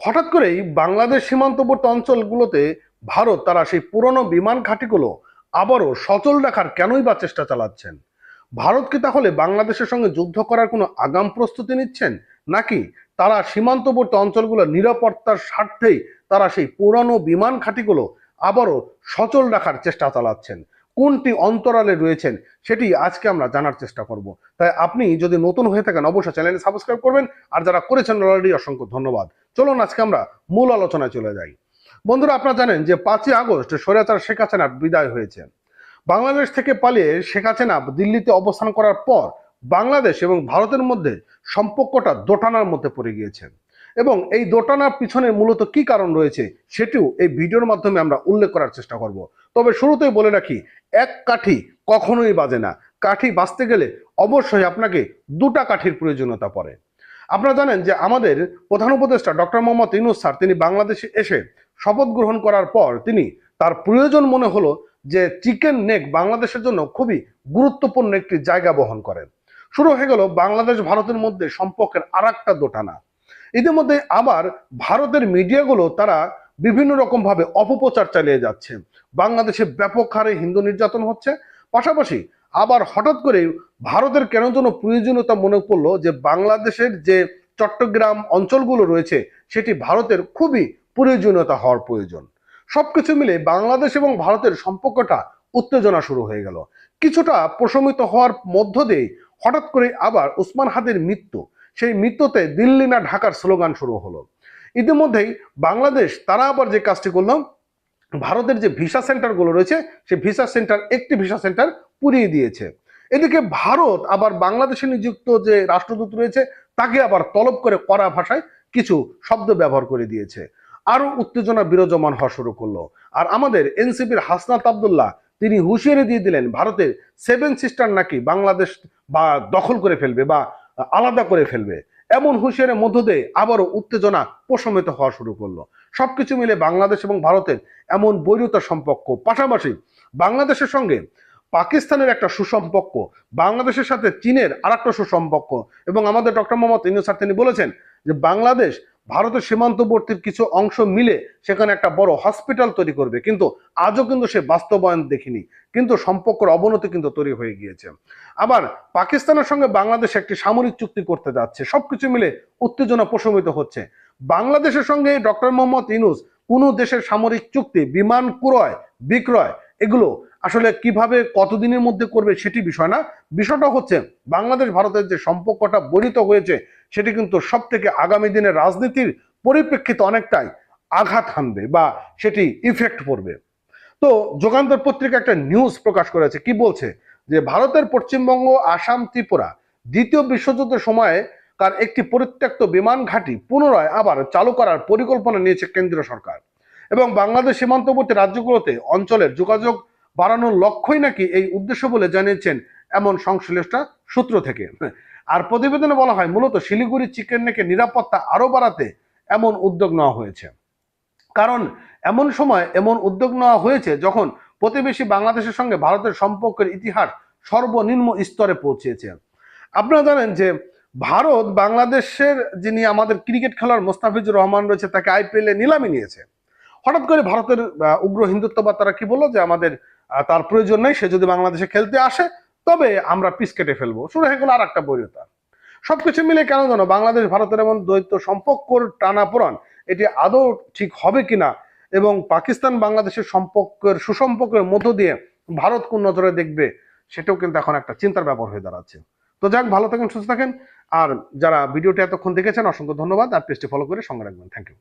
হঠাৎ করেই বাংলাদেশ সীমান্তবর্তী অঞ্চলগুলোতে ভারত তারা সেই পুরনো বিমান ঘাঁটিগুলো আবারও সচল রাখার কেনই বা চেষ্টা চালাচ্ছেন? ভারত কি তাহলে বাংলাদেশের সঙ্গে যুদ্ধ করার কোনো আগাম প্রস্তুতি নিচ্ছেন, নাকি তারা সীমান্তবর্তী অঞ্চলগুলোর নিরাপত্তার স্বার্থেই তারা সেই পুরনো বিমান ঘাঁটিগুলো আবারও সচল রাখার চেষ্টা চালাচ্ছেন? কোনটি অন্তরালে রয়েছেন সেটি আজকে আমরা জানার চেষ্টা করব। তাই আপনি যদি নতুন হয়ে থাকেন অবশ্যই চ্যানেলে সাবস্ক্রাইব করবেন, আর যারা করেছেন অলরেডি অসংখ্য ধন্যবাদ। চলুন আজকে আমরা মূল আলোচনায় চলে যাই। বন্ধুরা, আপনারা জানেন যে 5ই আগস্ট স্বৈরাচার শেখ হাসিনার বিদায় হয়েছে। বাংলাদেশ থেকে পালিয়ে শেখ হাসিনা দিল্লিতে অবস্থান করার পর বাংলাদেশ এবং ভারতের মধ্যে সম্পর্কটা দোটানার মধ্যে পড়ে গিয়েছে, এবং এই দোটানার পিছনে মূলত কি কারণ রয়েছে সেটিও এই ভিডিওর মাধ্যমে আমরা উল্লেখ করার চেষ্টা করব। তবে শুরুতেই বলে রাখি, এক কাঠি কখনোই বাজে না। কাঠি বাঁচতে গেলে অবশ্যই আপনাকে দুটা কাঠির প্রয়োজনীয়তা পড়ে। আপনারা জানেন যে আমাদের প্রধান উপদেষ্টা ডক্টর মোহাম্মদ ইউনূস স্যার তিনি বাংলাদেশে এসে শপথ গ্রহণ করার পর তিনি তার প্রয়োজন মনে হলো যে চিকেন নেক বাংলাদেশের জন্য খুবই গুরুত্বপূর্ণ একটি জায়গা বহন করেন। শুরু হয়ে গেল বাংলাদেশ ভারতের মধ্যে সম্পর্কের আর একটা দোটানা। ইতিমধ্যে আবার ভারতের মিডিয়াগুলো তারা বিভিন্ন রকম ভাবে অপপ্রচার চালিয়ে যাচ্ছে। বাংলাদেশে ব্যাপক হারে হিন্দু নির্যাতন হচ্ছে, পাশাপাশি আবার হঠাৎ করে ভারতের কেন যেন প্রয়োজনীয়তা মনে পড়লো যে বাংলাদেশের যে চট্টগ্রাম অঞ্চলগুলো রয়েছে সেটি ভারতের খুবই প্রয়োজনীয়তা হওয়ার প্রয়োজন। সবকিছু মিলে বাংলাদেশ এবং ভারতের সম্পর্কটা উত্তেজনা শুরু হয়ে গেল। কিছুটা প্রশমিত হওয়ার মধ্য দিয়ে হঠাৎ করে আবার ওসমান হাদির মৃত্যু, সেই মৃত্যুতে দিল্লি না ঢাকার স্লোগান শুরু হলো। ইতিমধ্যেই বাংলাদেশ তারা আবার যে কাজটি করলো, ভারতের যে ভিসা সেন্টারগুলো রয়েছে সেই ভিসা সেন্টার, একটি ভিসা সেন্টার পুড়িয়ে দিয়েছে। এদিকে ভারত আবার বাংলাদেশে নিযুক্ত যে রাষ্ট্রদূত রয়েছে তাকে আবার তলব করে কড়া ভাষায় কিছু শব্দ ব্যবহার করে দিয়েছে। আরো উত্তেজনা বিরাজমান হওয়া শুরু করলো। আর আমাদের এনসিপির হাসনাত আব্দুল্লাহ তিনি হুঁশিয়ারি দিয়ে দিলেন ভারতের 7 সিস্টার নাকি বাংলাদেশ বা দখল করে ফেলবে বা আলাদা করে ফেলবে। এমন হুঁশিয়ারের মধ্য দিয়ে আবারও উত্তেজনা প্রশমিত হওয়া শুরু করলো। সবকিছু মিলে বাংলাদেশ এবং ভারতের এমন বৈরিতা সম্পর্ক, পাশাপাশি বাংলাদেশের সঙ্গে পাকিস্তানের একটা সুসম্পর্ক, বাংলাদেশের সাথে চীনের আর একটা সুসম্পর্ক, এবং আমাদের ডক্টর মোহাম্মদ ইউনূস স্যার তিনি বলেছেন যে বাংলাদেশ ভারতের সীমান্তবর্তী কিছু অংশ মিলে সেখানে একটা বড় হসপিটাল তৈরি করবে, কিন্তু আজও কিন্তু সে বাস্তবায়ন দেখিনি, কিন্তু সম্পর্কের অবনতি কিন্তু তৈরি হয়ে গিয়েছে। আবার পাকিস্তানের সঙ্গে বাংলাদেশ একটি সামরিক চুক্তি করতে যাচ্ছে। সবকিছু মিলে উত্তেজনা প্রশমিত হচ্ছে। বাংলাদেশের সঙ্গে ডক্টর মোহাম্মদ ইউনূস কোন দেশের সামরিক চুক্তি, বিমান ক্রয় বিক্রয়, এগুলো আসলে কিভাবে কতদিনের মধ্যে করবে সেটি বিষয় না। বিষয়টা হচ্ছে বাংলাদেশ ভারতের যে সম্পর্কটা বর্ধিত হয়েছে সেটি কিন্তু সব থেকে আগামী দিনের রাজনীতির পরিপ্রেক্ষিতে অনেকটাই আঘাত হানবে বা সেটি ইফেক্ট পড়বে। তো যুগান্তর পত্রিকা একটা নিউজ প্রকাশ করেছে, কি বলছে যে ভারতের পশ্চিমবঙ্গ, আসাম, ত্রিপুরা দ্বিতীয় বিশ্বযুদ্ধের সময়ে তার একটি পরিত্যক্ত বিমান ঘাঁটি পুনরায় আবার চালু করার পরিকল্পনা নিয়েছে কেন্দ্রীয় সরকার, এবং বাংলাদেশ সীমান্তবর্তী রাজ্যগুলোতে অঞ্চলের যোগাযোগ বাড়ানোর লক্ষ্যই নাকি এই উদ্দেশ্য বলে জানিয়েছেন এমন সংশ্লিষ্ট সূত্র থেকে। আর প্রতিবেদনে বলা হয় মূলত শিলিগুড়ি চিকেন নেকের নিরাপত্তা আরো বাড়াতে এমন উদ্যোগ নেওয়া হয়েছে। কারণ এমন সময় এমন উদ্যোগ নেওয়া হয়েছে যখন প্রতিবেশী বাংলাদেশের সঙ্গে ভারতের সম্পর্কের ইতিহাস সর্বনিম্ন স্তরে পৌঁছেছে। আপনারা জানেন যে ভারত বাংলাদেশের যিনি আমাদের ক্রিকেট খেলার মোস্তাফিজুর রহমান রয়েছে তাকে আইপিএল এ নিলামে নিয়েছে। হঠাৎ করে ভারতের উগ্র হিন্দুত্ববাদ তারা কি বললো যে আমাদের তার প্রয়োজন নেই, সে যদি বাংলাদেশে খেলতে আসে তবে আমরা পিস কেটে ফেলবো। শুরু হয়ে গেল আর একটা বৈরতা। সবকিছু মিলে কেন জানো বাংলাদেশ ভারতের এমন দ্বৈত সম্পর্কর টানাপোড়ান এটি আদৌ ঠিক হবে কিনা, এবং পাকিস্তান বাংলাদেশের সম্পর্কের সুসম্পর্কের মধ্য দিয়ে ভারত কোন নজরে দেখবে সেটাও কিন্তু এখন একটা চিন্তার ব্যাপার হয়ে দাঁড়াচ্ছে। তো যাক, ভালো থাকেন, সুস্থ থাকেন, আর যারা ভিডিওটি এতক্ষণ দেখেছেন অসংখ্য ধন্যবাদ, আর পেজটি ফলো করে সঙ্গে রাখবেন। Thank you.